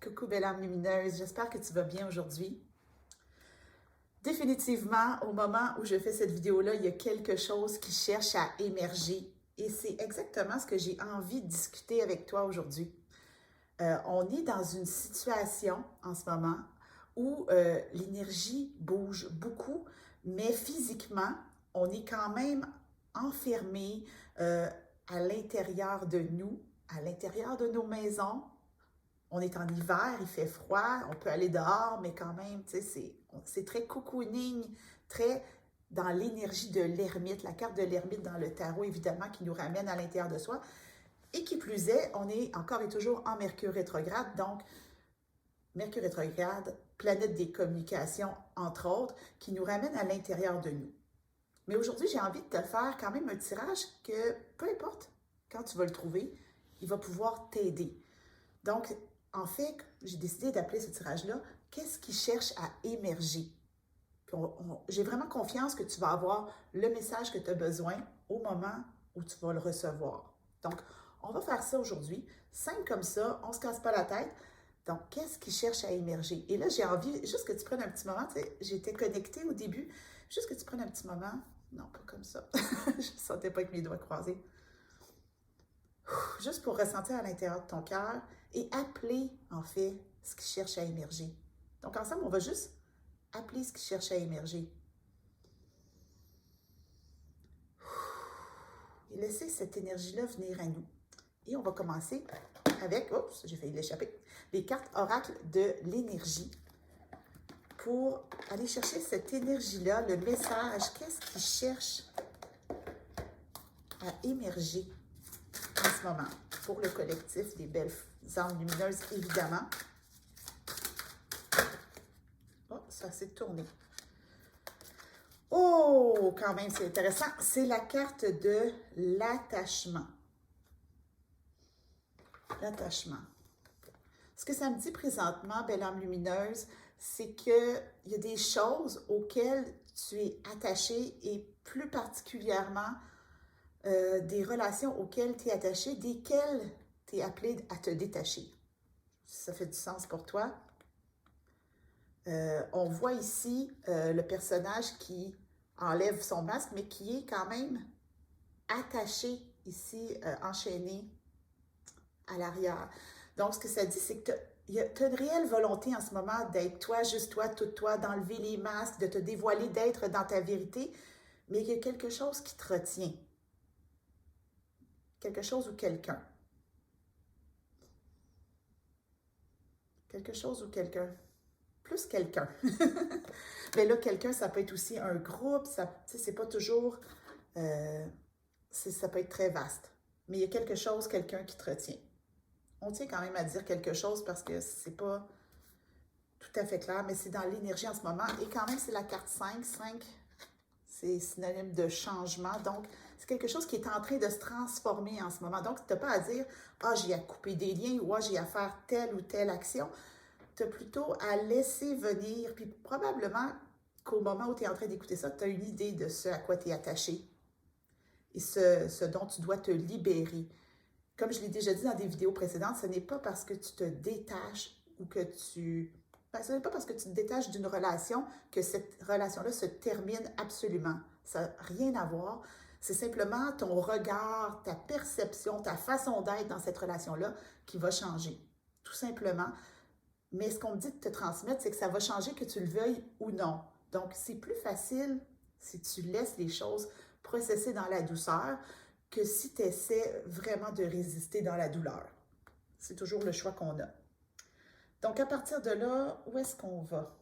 Coucou belle âme lumineuse, j'espère que tu vas bien aujourd'hui. Définitivement, au moment où je fais cette vidéo-là, il y a quelque chose qui cherche à émerger et c'est exactement ce que j'ai envie de discuter avec toi aujourd'hui. On est dans une situation en ce moment où l'énergie bouge beaucoup, mais physiquement, on est quand même enfermé à l'intérieur de nous, à l'intérieur de nos maisons. On est en hiver, il fait froid, on peut aller dehors, mais quand même, tu sais, c'est très cocooning, très dans l'énergie de l'ermite, la carte de l'ermite dans le tarot, évidemment, qui nous ramène à l'intérieur de soi. Et qui plus est, on est encore et toujours en Mercure rétrograde, donc Mercure rétrograde, planète des communications, entre autres, qui nous ramène à l'intérieur de nous. Mais aujourd'hui, j'ai envie de te faire quand même un tirage que, peu importe quand tu vas le trouver, il va pouvoir t'aider. Donc, en fait, j'ai décidé d'appeler ce tirage-là « Qu'est-ce qui cherche à émerger? » J'ai vraiment confiance que tu vas avoir le message que tu as besoin au moment où tu vas le recevoir. Donc, on va faire ça aujourd'hui. Simple comme ça, on ne se casse pas la tête. Donc, qu'est-ce qui cherche à émerger? Et là, j'ai envie juste que tu prennes un petit moment. Tu sais, j'étais connectée au début. Juste que tu prennes un petit moment. Non, pas comme ça. Je ne sentais pas avec mes doigts croisés. Juste pour ressentir à l'intérieur de ton cœur et appeler, en fait, ce qui cherche à émerger. Donc, ensemble, on va juste appeler ce qui cherche à émerger. Et laisser cette énergie-là venir à nous. Et on va commencer avec, oups, j'ai failli l'échapper, les cartes oracles de l'énergie pour aller chercher cette énergie-là, le message, qu'est-ce qui cherche à émerger en ce moment pour le collectif des belles âmes lumineuses, évidemment. Oh, ça s'est tourné. Oh, quand même, c'est intéressant. C'est la carte de l'attachement. L'attachement. Ce que ça me dit présentement, belle âme lumineuse, c'est qu'il y a des choses auxquelles tu es attaché et plus particulièrement des relations auxquelles tu es attaché, desquelles tu es appelé à te détacher. Ça fait du sens pour toi. On voit ici le personnage qui enlève son masque, mais qui est quand même attaché ici, enchaîné à l'arrière. Donc, ce que ça dit, c'est que tu as une réelle volonté en ce moment d'être toi, juste toi, tout toi, d'enlever les masques, de te dévoiler, d'être dans ta vérité, mais il y a quelque chose qui te retient. Quelque chose ou quelqu'un. Quelque chose ou quelqu'un. Plus quelqu'un. Mais là, quelqu'un, ça peut être aussi un groupe, c'est pas toujours... ça peut être très vaste. Mais il y a quelque chose, quelqu'un qui te retient. On tient quand même à dire quelque chose parce que c'est pas tout à fait clair, mais c'est dans l'énergie en ce moment. Et quand même, c'est la carte 5. 5, c'est synonyme de changement. Donc, c'est quelque chose qui est en train de se transformer en ce moment. Donc, tu n'as pas à dire « Ah, j'ai à couper des liens » ou « Ah, j'ai à faire telle ou telle action ». Tu as plutôt à laisser venir. Puis probablement qu'au moment où tu es en train d'écouter ça, tu as une idée de ce à quoi tu es attaché et ce dont tu dois te libérer. Comme je l'ai déjà dit dans des vidéos précédentes, ce n'est pas parce que tu te détaches ou que tu... ce n'est pas parce que tu te détaches d'une relation que cette relation-là se termine absolument. Ça n'a rien à voir. C'est simplement ton regard, ta perception, ta façon d'être dans cette relation-là qui va changer. Tout simplement. Mais ce qu'on me dit de te transmettre, c'est que ça va changer que tu le veuilles ou non. Donc, c'est plus facile si tu laisses les choses processer dans la douceur que si tu essaies vraiment de résister dans la douleur. C'est toujours le choix qu'on a. Donc, à partir de là, où est-ce qu'on va?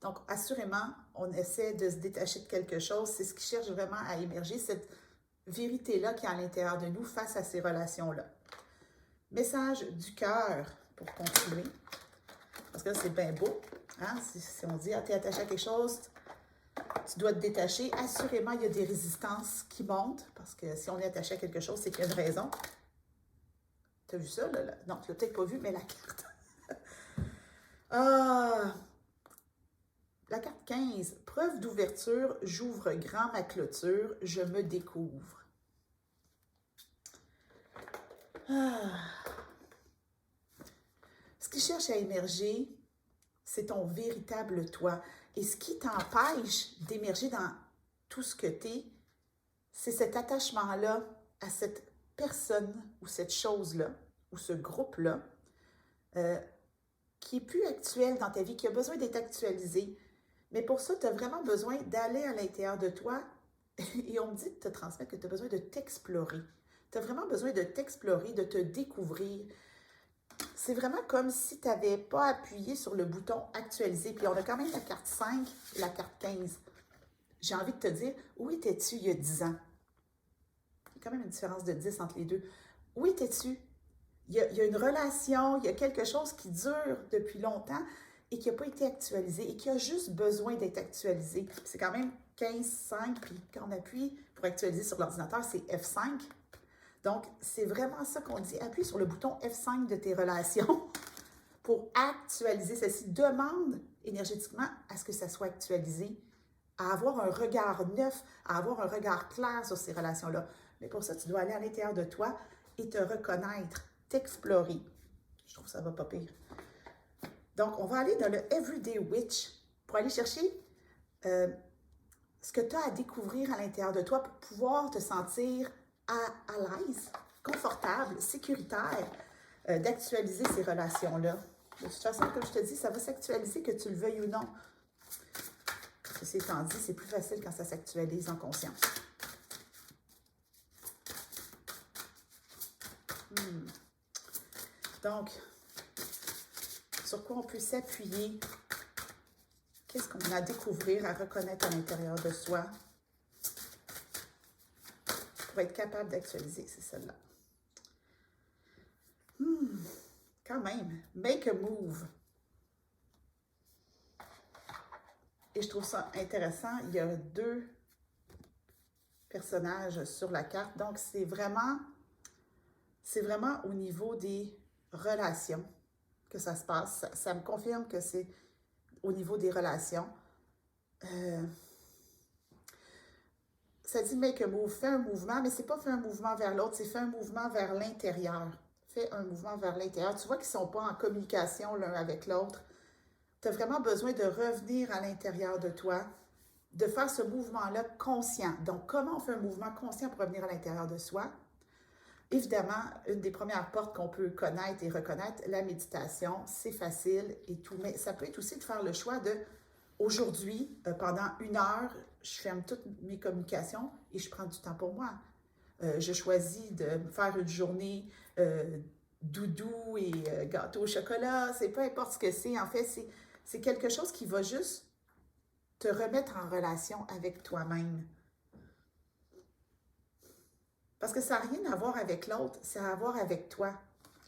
Donc, assurément, on essaie de se détacher de quelque chose. C'est ce qui cherche vraiment à émerger, cette vérité-là qui est à l'intérieur de nous face à ces relations-là. Message du cœur pour continuer. Parce que là, c'est bien beau. Hein? Si on dit, ah, tu es attaché à quelque chose, tu dois te détacher. Assurément, il y a des résistances qui montent. Parce que si on est attaché à quelque chose, c'est qu'il y a une raison. Tu as vu ça? Là? Non, tu l'as peut-être pas vu, mais la carte. Ah! La carte 15. Preuve d'ouverture, j'ouvre grand ma clôture, je me découvre. Ah! qui cherche à émerger, c'est ton véritable toi. Et ce qui t'empêche d'émerger dans tout ce que tu es, c'est cet attachement-là à cette personne ou cette chose-là, ou ce groupe-là, qui est plus actuel dans ta vie, qui a besoin d'être actualisé. Mais pour ça, tu as vraiment besoin d'aller à l'intérieur de toi et on me dit de te transmettre que tu as besoin de t'explorer. Tu as vraiment besoin de t'explorer, de te découvrir. C'est vraiment comme si tu n'avais pas appuyé sur le bouton actualiser. Puis on a quand même la carte 5 et la carte 15. J'ai envie de te dire, où étais-tu il y a 10 ans? Il y a quand même une différence de 10 entre les deux. Où étais-tu? Il y a une relation, il y a quelque chose qui dure depuis longtemps et qui n'a pas été actualisé et qui a juste besoin d'être actualisé. C'est quand même 15-5, puis quand on appuie pour actualiser sur l'ordinateur, c'est F5. Donc, c'est vraiment ça qu'on dit. Appuie sur le bouton F5 de tes relations pour actualiser ceci. Demande énergétiquement à ce que ça soit actualisé, à avoir un regard neuf, à avoir un regard clair sur ces relations-là. Mais pour ça, tu dois aller à l'intérieur de toi et te reconnaître, t'explorer. Je trouve que ça va pas pire. Donc, on va aller dans le Everyday Witch pour aller chercher ce que tu as à découvrir à l'intérieur de toi pour pouvoir te sentir à l'aise, confortable, sécuritaire, d'actualiser ces relations-là. De toute façon, comme je te dis, ça va s'actualiser que tu le veuilles ou non. Ceci étant dit, c'est plus facile quand ça s'actualise en conscience. Donc, sur quoi on peut s'appuyer? Qu'est-ce qu'on a à découvrir, à reconnaître à l'intérieur de soi pour être capable d'actualiser? C'est celle-là. Quand même, make a move. Et je trouve ça intéressant. Il y a 2 personnages sur la carte. Donc, c'est vraiment au niveau des relations que ça se passe. Ça me confirme que c'est au niveau des relations. Ça dit make a move, fais un mouvement, mais c'est pas fais un mouvement vers l'autre, c'est fais un mouvement vers l'intérieur. Fais un mouvement vers l'intérieur. Tu vois qu'ils ne sont pas en communication l'un avec l'autre. Tu as vraiment besoin de revenir à l'intérieur de toi, de faire ce mouvement-là conscient. Donc, comment on fait un mouvement conscient pour revenir à l'intérieur de soi? Évidemment, une des premières portes qu'on peut connaître et reconnaître, la méditation, c'est facile et tout, mais ça peut être aussi de faire le choix de, aujourd'hui, pendant 1 heure, je ferme toutes mes communications et je prends du temps pour moi. Je choisis de faire une journée doudou et gâteau au chocolat, c'est peu importe ce que c'est. En fait, c'est quelque chose qui va juste te remettre en relation avec toi-même. Parce que ça n'a rien à voir avec l'autre, ça a à voir avec toi.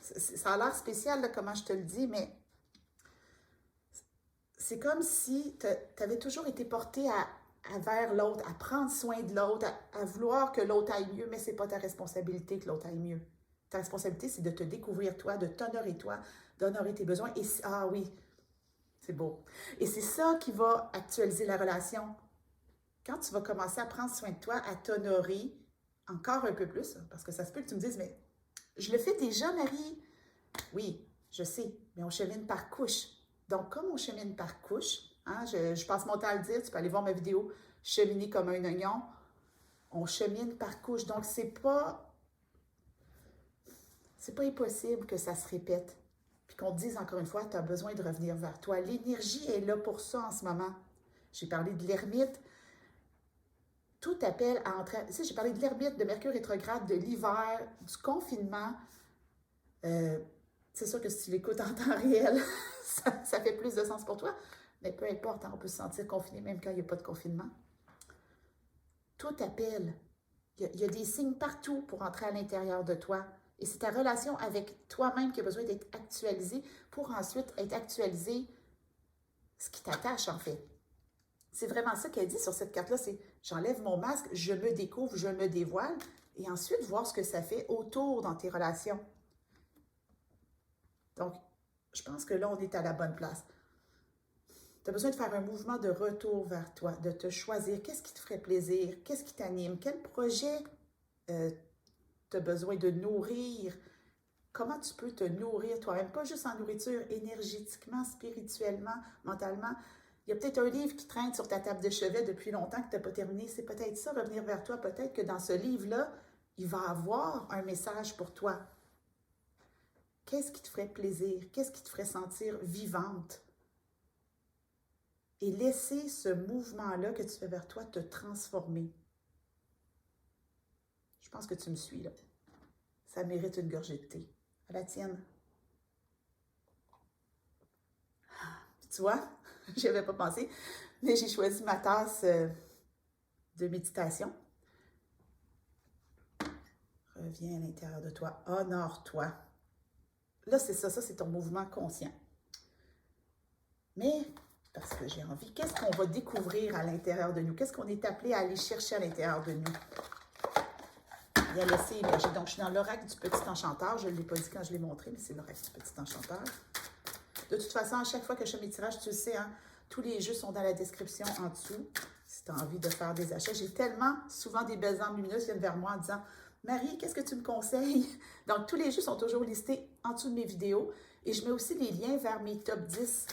Ça a l'air spécial, là, comment je te le dis, mais c'est comme si tu avais toujours été porté vers l'autre, à prendre soin de l'autre, à vouloir que l'autre aille mieux, mais ce n'est pas ta responsabilité que l'autre aille mieux. Ta responsabilité, c'est de te découvrir toi, de t'honorer toi, d'honorer tes besoins. Et ah oui, c'est beau. Et c'est ça qui va actualiser la relation. Quand tu vas commencer à prendre soin de toi, à t'honorer encore un peu plus, parce que ça se peut que tu me dises, mais je le fais déjà, Marie. Oui, je sais, mais on chemine par couche. Donc, comme on chemine par couche, hein, je passe mon temps à le dire, tu peux aller voir ma vidéo « Cheminer comme un oignon », on chemine par couche. Donc, c'est pas impossible que ça se répète. Puis qu'on te dise encore une fois, tu as besoin de revenir vers toi. L'énergie est là pour ça en ce moment. J'ai parlé de l'ermite. Tout appelle à entrer. Tu sais, j'ai parlé de l'ermite, de Mercure rétrograde, de l'hiver, du confinement. C'est sûr que si tu l'écoutes en temps réel, ça fait plus de sens pour toi. Mais peu importe, hein, on peut se sentir confiné même quand il n'y a pas de confinement. Tout appelle. Il y a des signes partout pour entrer à l'intérieur de toi. Et c'est ta relation avec toi-même qui a besoin d'être actualisée pour ensuite être actualisé ce qui t'attache en fait. C'est vraiment ça qu'elle dit sur cette carte-là, c'est j'enlève mon masque, je me découvre, je me dévoile et ensuite voir ce que ça fait autour dans tes relations. Donc, je pense que là, on est à la bonne place. Tu as besoin de faire un mouvement de retour vers toi, de te choisir. Qu'est-ce qui te ferait plaisir? Qu'est-ce qui t'anime? Quel projet tu as besoin de nourrir comment tu peux te nourrir toi-même, pas juste en nourriture, énergétiquement, spirituellement, mentalement. Il y a peut-être un livre qui traîne sur ta table de chevet depuis longtemps que tu n'as pas terminé. C'est peut-être ça, revenir vers toi. Peut-être que dans ce livre-là, il va avoir un message pour toi. Qu'est-ce qui te ferait plaisir? Qu'est-ce qui te ferait sentir vivante? Et laisser ce mouvement-là que tu fais vers toi te transformer. Je pense que tu me suis, là. Ça mérite une gorgée de thé. À la tienne. Tu vois, j'y avais pas pensé, mais j'ai choisi ma tasse de méditation. Reviens à l'intérieur de toi. Honore-toi. Là, c'est ça c'est ton mouvement conscient. Mais, parce que j'ai envie, qu'est-ce qu'on va découvrir à l'intérieur de nous? Qu'est-ce qu'on est appelé à aller chercher à l'intérieur de nous? Et à laisser émerger. Donc, je suis dans l'oracle du petit enchanteur. Je ne l'ai pas dit quand je l'ai montré, mais c'est l'oracle du petit enchanteur. De toute façon, à chaque fois que je fais mes tirages, tu le sais, hein, tous les jeux sont dans la description en dessous. Si tu as envie de faire des achats. J'ai tellement souvent des belles âmes lumineuses qui viennent vers moi en disant « Marie, qu'est-ce que tu me conseilles? » Donc, tous les jeux sont toujours listés en dessous de mes vidéos. Et je mets aussi les liens vers mes top 10.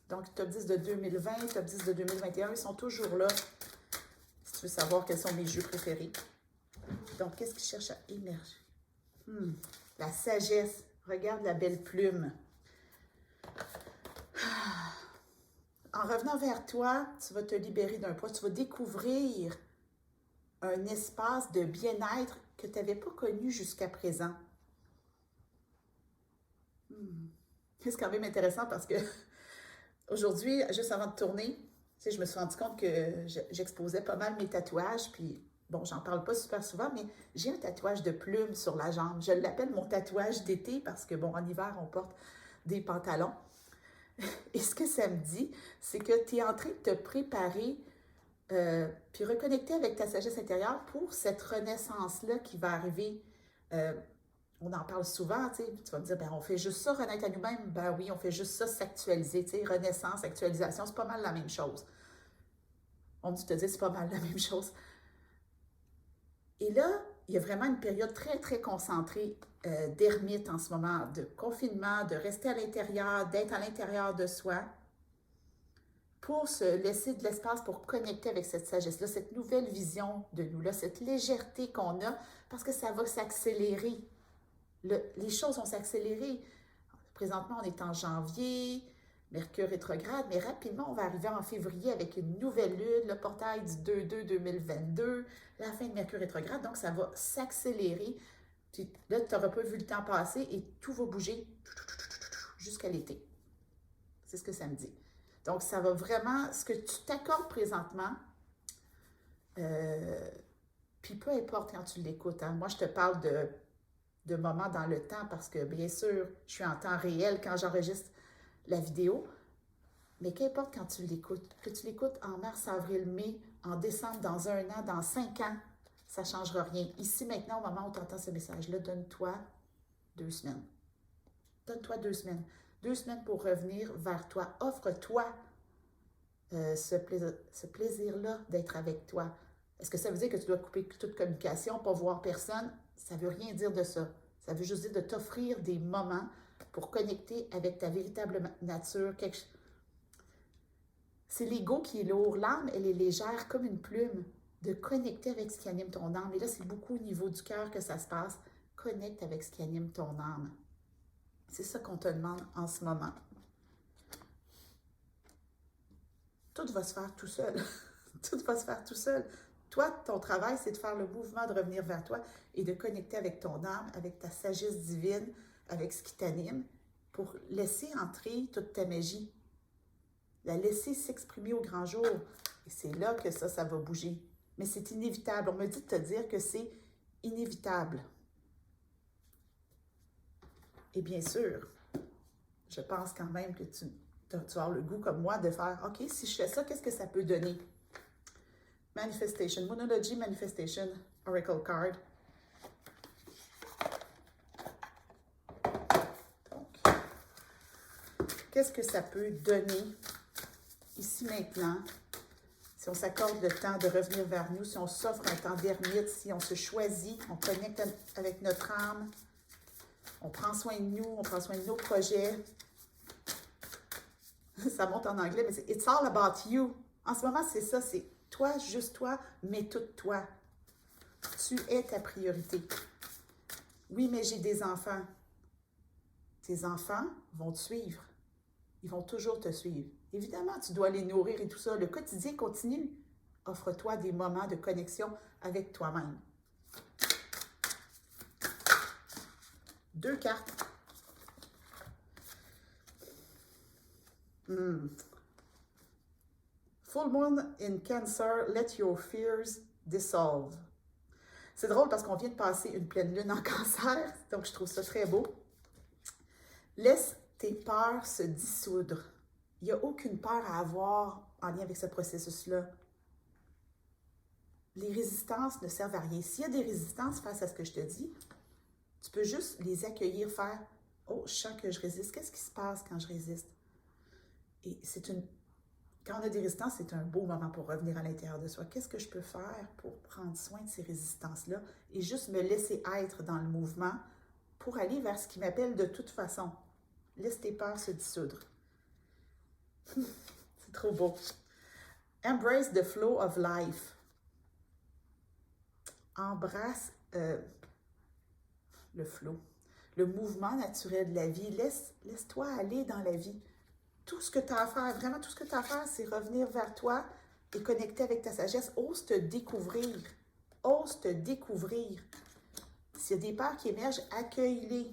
Donc, top 10 de 2020, top 10 de 2021, ils sont toujours là. Si tu veux savoir quels sont mes jeux préférés. Donc, qu'est-ce qui cherche à émerger? La sagesse. Regarde la belle plume. En revenant vers toi, tu vas te libérer d'un poids. Tu vas découvrir un espace de bien-être que tu n'avais pas connu jusqu'à présent. C'est quand même intéressant parce que aujourd'hui, juste avant de tourner, tu sais, je me suis rendu compte que j'exposais pas mal mes tatouages. Puis, bon, j'en parle pas super souvent, mais j'ai un tatouage de plume sur la jambe. Je l'appelle mon tatouage d'été parce que, bon, en hiver, on porte des pantalons. Et ce que ça me dit, c'est que tu es en train de te préparer puis reconnecter avec ta sagesse intérieure pour cette renaissance-là qui va arriver. On en parle souvent, tu vas me dire, ben, on fait juste ça, renaître à nous-mêmes. Ben oui, on fait juste ça, s'actualiser. Renaissance, actualisation, c'est pas mal la même chose. On dit te dire, c'est pas mal la même chose. Et là, il y a vraiment une période très, très concentrée d'ermite en ce moment, de confinement, de rester à l'intérieur, d'être à l'intérieur de soi, pour se laisser de l'espace pour connecter avec cette sagesse-là, cette nouvelle vision de nous, là, cette légèreté qu'on a, parce que ça va s'accélérer. Les choses vont s'accélérer. Présentement, on est en janvier, Mercure rétrograde, mais rapidement, on va arriver en février avec une nouvelle lune, le portail du 2/2/2022, la fin de Mercure rétrograde, donc ça va s'accélérer. Puis là, tu n'auras pas vu le temps passer et tout va bouger jusqu'à l'été. C'est ce que ça me dit. Donc, ça va vraiment, ce que tu t'accordes présentement, puis peu importe quand tu l'écoutes, hein, moi, je te parle de moments dans le temps parce que, bien sûr, je suis en temps réel quand j'enregistre la vidéo, mais qu'importe quand tu l'écoutes, que tu l'écoutes en mars, avril, mai, en décembre, dans 1 an, dans 5 ans, ça ne changera rien. Ici, maintenant, au moment où tu entends ce message-là, donne-toi 2 semaines. Donne-toi 2 semaines. 2 semaines pour revenir vers toi. Offre-toi ce plaisir-là d'être avec toi. Est-ce que ça veut dire que tu dois couper toute communication, pas voir personne? Ça ne veut rien dire de ça. Ça veut juste dire de t'offrir des moments pour connecter avec ta véritable nature. C'est l'ego qui est lourd. L'âme, elle est légère comme une plume. De connecter avec ce qui anime ton âme. Et là, c'est beaucoup au niveau du cœur que ça se passe. Connecte avec ce qui anime ton âme. C'est ça qu'on te demande en ce moment. Tout va se faire tout seul. Tout va se faire tout seul. Toi, ton travail, c'est de faire le mouvement de revenir vers toi et de connecter avec ton âme, avec ta sagesse divine, avec ce qui t'anime, pour laisser entrer toute ta magie. La laisser s'exprimer au grand jour. Et c'est là que ça va bouger. Mais c'est inévitable. On me dit de te dire que c'est inévitable. Et bien sûr, je pense quand même que tu vas avoir le goût, comme moi, de faire « OK, si je fais ça, qu'est-ce que ça peut donner? » Manifestation, Moonology Manifestation, Oracle Card. Donc, qu'est-ce que ça peut donner ici maintenant, si on s'accorde le temps de revenir vers nous, si on s'offre un temps d'ermite, si on se choisit, on connecte avec notre âme, On prend soin de nous, on prend soin de nos projets. Ça monte en anglais, mais c'est It's all about you. En ce moment, c'est ça, c'est toi, juste toi, mais tout toi. Tu es ta priorité. Oui, mais j'ai des enfants. Tes enfants vont te suivre. Ils vont toujours te suivre. Évidemment, tu dois les nourrir et tout ça. Le quotidien continue. Offre-toi des moments de connexion avec toi-même. 2 cartes. Full moon in Cancer, let your fears dissolve. C'est drôle parce qu'on vient de passer une pleine lune en Cancer, donc je trouve ça très beau. Laisse tes peurs se dissoudre. Il n'y a aucune peur à avoir en lien avec ce processus-là. Les résistances ne servent à rien. S'il y a des résistances face à ce que je te dis, tu peux juste les accueillir, faire « Oh, je sens que je résiste. Qu'est-ce qui se passe quand je résiste? » Et quand on a des résistances, c'est un beau moment pour revenir à l'intérieur de soi. Qu'est-ce que je peux faire pour prendre soin de ces résistances-là et juste me laisser être dans le mouvement pour aller vers ce qui m'appelle de toute façon. Laisse tes peurs se dissoudre. C'est trop beau. Embrace the flow of life. Embrasse le flow, le mouvement naturel de la vie. Laisse-toi aller dans la vie. Tout ce que tu as à faire, vraiment tout ce que tu as à faire, c'est revenir vers toi et connecter avec ta sagesse. Ose te découvrir. Ose te découvrir. S'il y a des peurs qui émergent, accueille-les.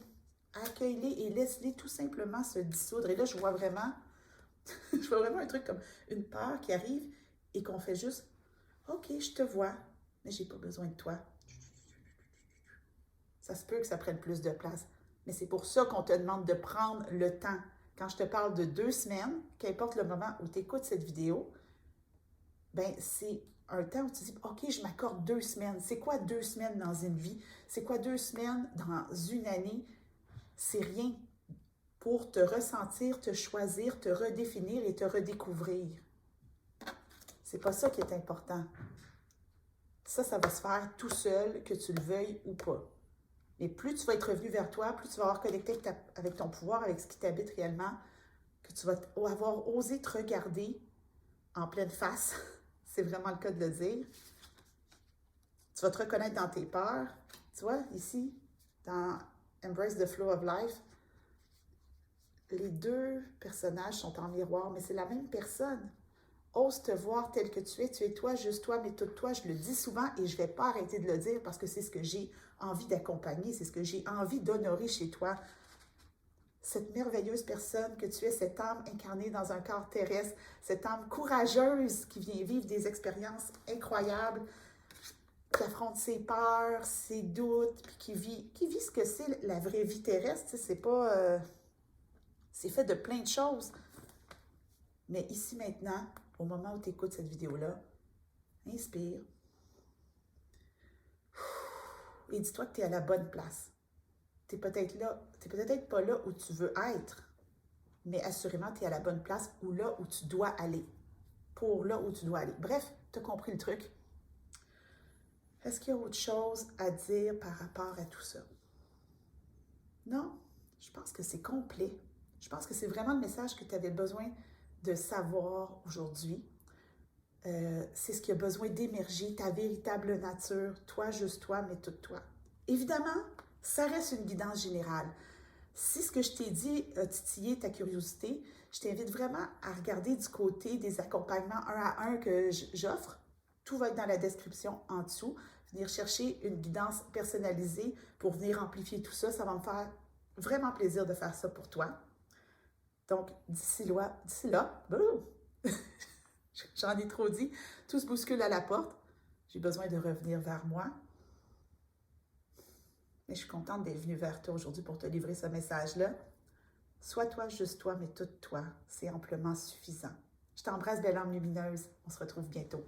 Accueille-les et laisse-les tout simplement se dissoudre. Et là, je vois vraiment un truc comme une peur qui arrive et qu'on fait juste « OK, je te vois, mais j'ai pas besoin de toi. » Ça se peut que ça prenne plus de place. Mais c'est pour ça qu'on te demande de prendre le temps. Quand je te parle de 2 semaines, qu'importe le moment où tu écoutes cette vidéo, ben c'est un temps où tu dis, OK, je m'accorde 2 semaines. C'est quoi 2 semaines dans une vie? C'est quoi 2 semaines dans une année? C'est rien pour te ressentir, te choisir, te redéfinir et te redécouvrir. C'est pas ça qui est important. Ça va se faire tout seul, que tu le veuilles ou pas. Mais plus tu vas être revenu vers toi, plus tu vas avoir connecté avec ton pouvoir, avec ce qui t'habite réellement, que tu vas avoir osé te regarder en pleine face. C'est vraiment le cas de le dire. Tu vas te reconnaître dans tes peurs. Tu vois, ici, dans Embrace the Flow of Life, les 2 personnages sont en miroir, mais c'est la même personne. Ose te voir tel que tu es toi, juste toi, mais tout toi. Je le dis souvent et je ne vais pas arrêter de le dire parce que c'est ce que j'ai envie d'accompagner, c'est ce que j'ai envie d'honorer chez toi. Cette merveilleuse personne que tu es, cette âme incarnée dans un corps terrestre, cette âme courageuse qui vient vivre des expériences incroyables, qui affronte ses peurs, ses doutes, puis qui vit ce que c'est la vraie vie terrestre. C'est pas... c'est fait de plein de choses. Mais ici, maintenant, au moment où tu écoutes cette vidéo-là, inspire. Et dis-toi que tu es à la bonne place. Tu n'es peut-être pas là où tu veux être, mais assurément, tu es à la bonne place ou là où tu dois aller. Pour là où tu dois aller. Bref, tu as compris le truc. Est-ce qu'il y a autre chose à dire par rapport à tout ça? Non, je pense que c'est complet. Je pense que c'est vraiment le message que tu avais besoin de savoir aujourd'hui. C'est ce qui a besoin d'émerger, ta véritable nature, toi, juste toi, mais tout toi. Évidemment, ça reste une guidance générale. Si ce que je t'ai dit a titillé ta curiosité, je t'invite vraiment à regarder du côté des accompagnements 1 à 1 que j'offre. Tout va être dans la description en dessous. Venir chercher une guidance personnalisée pour venir amplifier tout ça. Ça va me faire vraiment plaisir de faire ça pour toi. Donc, d'ici là, j'en ai trop dit, tout se bouscule à la porte. J'ai besoin de revenir vers moi. Mais je suis contente d'être venue vers toi aujourd'hui pour te livrer ce message-là. Sois toi, juste toi, mais tout toi. C'est amplement suffisant. Je t'embrasse, belle âme lumineuse. On se retrouve bientôt.